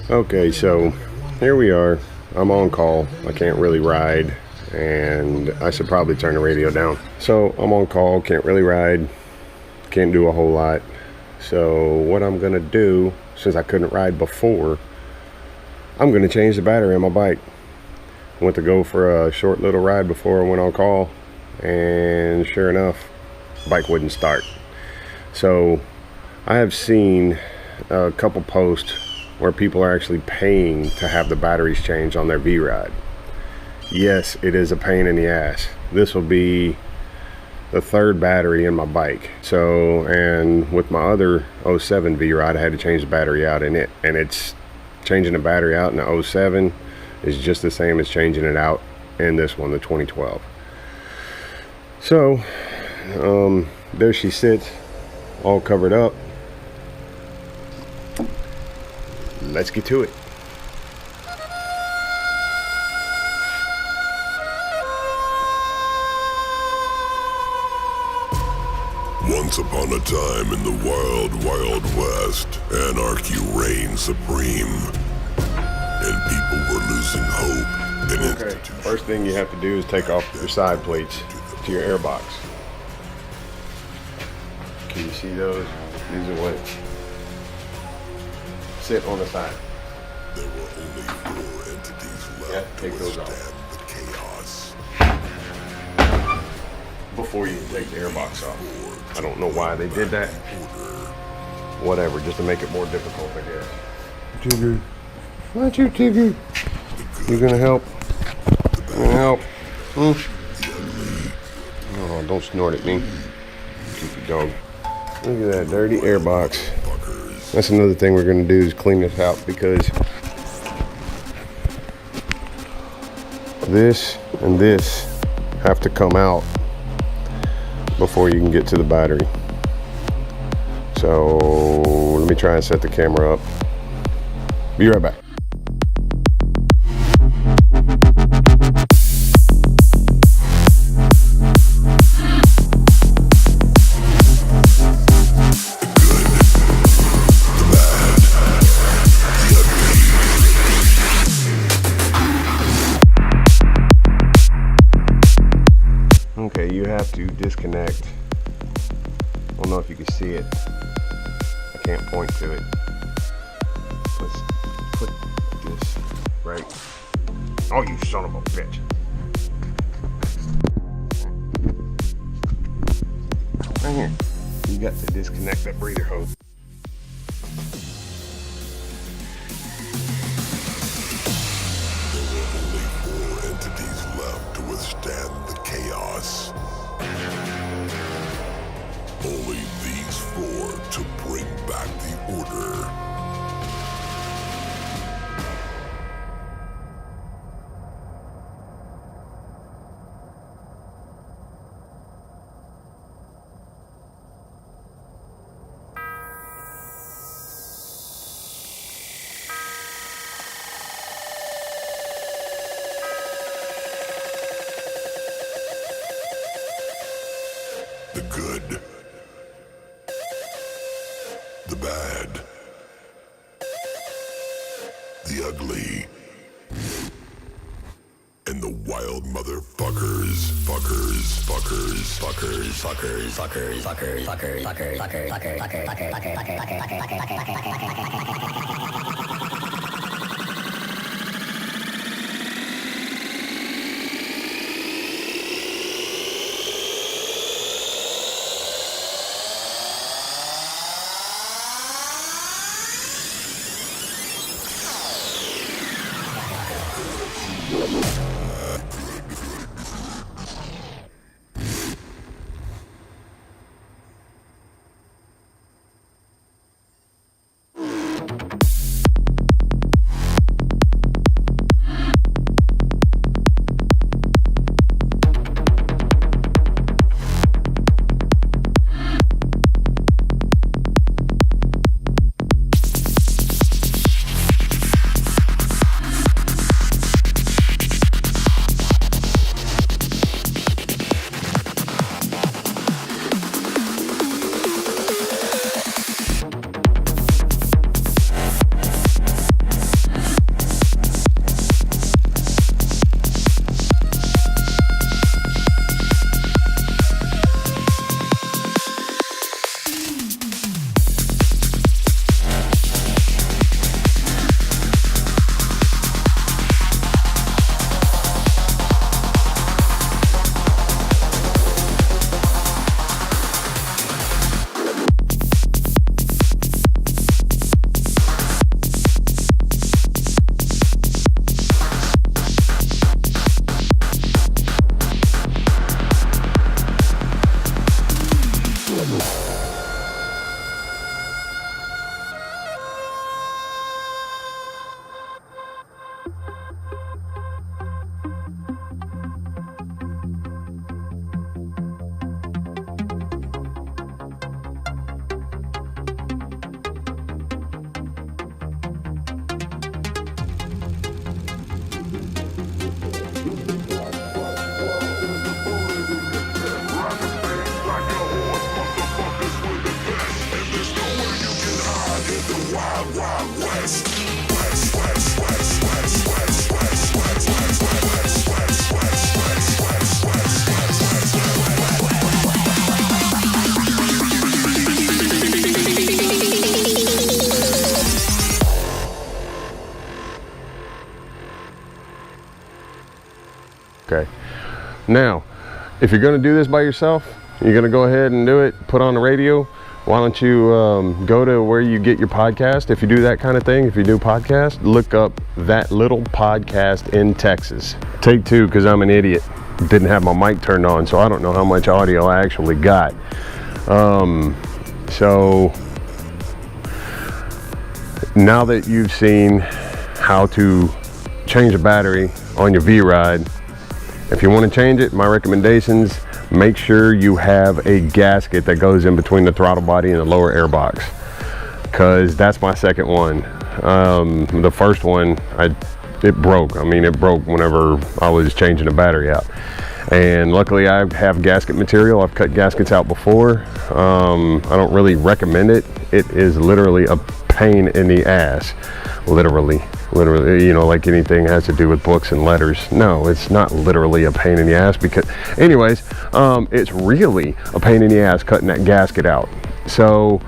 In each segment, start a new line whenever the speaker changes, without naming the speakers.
Okay, so here we are. I'm on call. I can't really ride, and I should probably turn the radio down. So I'm on call, can't really ride, can't do a whole lot. So what I'm gonna do, since I couldn't ride before, I'm gonna change the battery on my bike. I went to go for a short little ride before I went on call, and sure enough, bike wouldn't start. So I have seen a couple posts where people are actually paying to have the batteries changed on their V-Ride. Yes, it is a pain in the ass. This will be the third battery in my bike. So, and with my other 07 V-Ride, I had to change the battery out in it. And it's changing the battery out in the 07 is just the same as changing it out in this one, the 2012. So, there she sits, all covered up. Let's get to it.
Once upon a time in the wild, wild west, anarchy reigned supreme, and people were losing hope in institutions.
First thing you have to do is take off your side plates to your airbox. Can you see those? These are what sit on the side.
There were only 4 entities left to
Take those off
withstand the chaos.
before you take the airbox off. I don't know why they did that. Whatever, just to make it more difficult, I guess. Tigger. Not you, Tigger. You gonna help? You gonna help? Oh, don't snort at me. Keep your dog. Look at that dirty airbox. That's another thing we're gonna do is clean this out, because this and this have to come out before you can get to the battery. So let me try and set the camera up. Be right back. Okay, you have to disconnect. I don't know if you can see it. I can't point to it. Let's put this right. Oh, you son of a bitch. Right here. You got to disconnect that breather hose.
There were only 4 entities left to withstand the chaos. Only these 4 to bring back the order. The good, the bad, the ugly, and the wild motherfuckers, fuckers, fuckers, fuckers, fuckers, fuckers, fuckers, fuckers, fuckers, fuckers, fuckers,
Okay, now if you're going to do this by yourself, you're going to go ahead and do it, put on the radio. Why don't you go to where you get your podcast? If you do that kind of thing, if you do podcast, look up That Little Podcast in Texas. Take two, because I'm an idiot. Didn't have my mic turned on, so I don't know how much audio I actually got. So now that you've seen how to change a battery on your V-Ride, if you want to change it, my recommendations, make sure you have a gasket that goes in between the throttle body and the lower air box, because that's my second one. The first one, it broke. I mean, it broke whenever I was changing the battery out. And luckily I have gasket material. I've cut gaskets out before. I don't really recommend it. It is literally a pain in the ass. Literally, you know, like anything has to do with books and letters. No, it's not literally a pain in the ass, because anyways, it's really a pain in the ass cutting that gasket out. So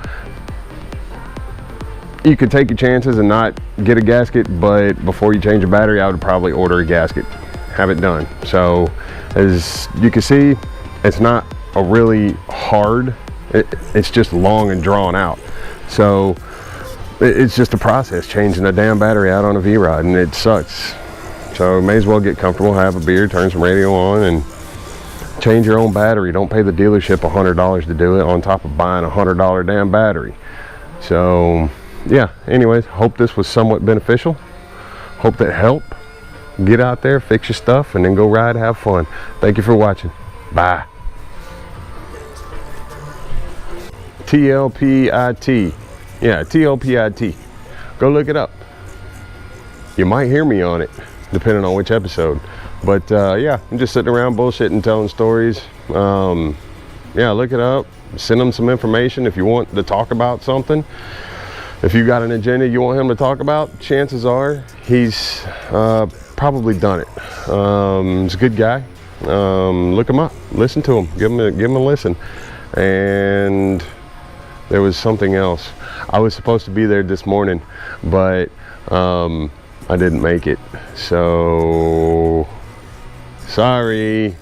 you could take your chances and not get a gasket, but before you change your battery, I would probably order a gasket, have it done. So as you can see, it's not a really hard, it's just long and drawn out. So it's just a process, changing a damn battery out on a V-Ride, and it sucks. So may as well get comfortable, have a beer, turn some radio on, and change your own battery. Don't pay the dealership $100 to do it on top of buying a $100 damn battery. So yeah, anyways, hope this was somewhat beneficial. Hope that helped. Get out there, fix your stuff, and then go ride, have fun. Thank you for watching. Bye. TLPIT. Yeah, TLPIT. Go look it up. You might hear me on it, depending on which episode. But yeah, I'm just sitting around bullshitting, telling stories. Yeah, look it up. Send them some information if you want to talk about something. If you got an agenda you want him to talk about, chances are he's probably done it. He's a good guy. Look him up. Listen to him. Give him a listen. And there was something else. I was supposed to be there this morning, but I didn't make it. So sorry.